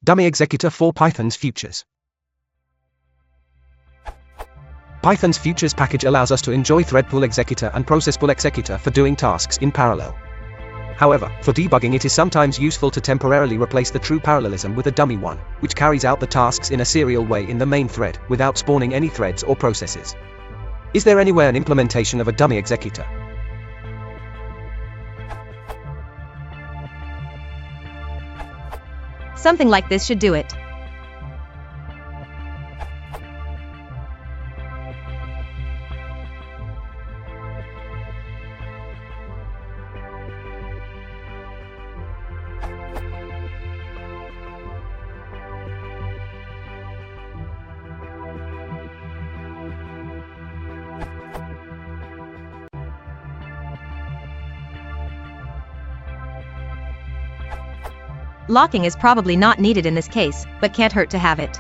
DummyExecutor for Python's futures. Python's futures package allows us to enjoy thread pool executor and process pool executor for doing tasks in parallel. However, for debugging it is sometimes useful to temporarily replace the true parallelism with a dummy one, which carries out the tasks in a serial way in the main thread, without spawning any threads or processes. Is there anywhere an implementation of a dummy executor? Something like this should do it. Locking is probably not needed in this case, but can't hurt to have it.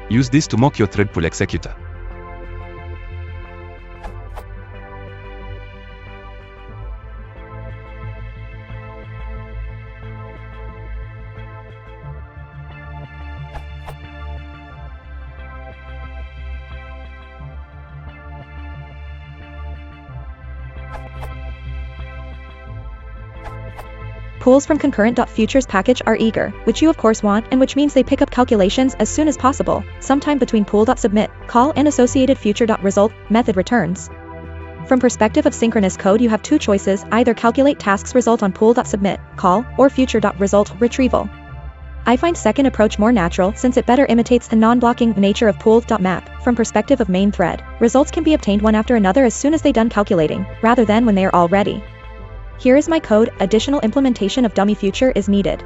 Use this to mock your thread pool executor. Pools from concurrent.futures package are eager, which you of course want, and which means they pick up calculations as soon as possible, sometime between pool.submit, call and associated future.result method returns. From perspective of synchronous code, you have two choices: either calculate tasks result on pool.submit, call, or future.result retrieval. I find second approach more natural since it better imitates the non-blocking nature of pool.map. From perspective of main thread, results can be obtained one after another as soon as they done calculating, rather than when they are all ready. Here is my code. Additional implementation of dummy future is needed.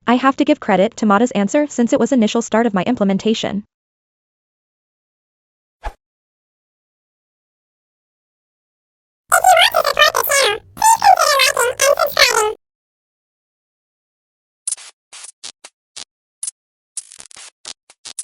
I have to give credit to Mada's answer since it was initial start of my implementation.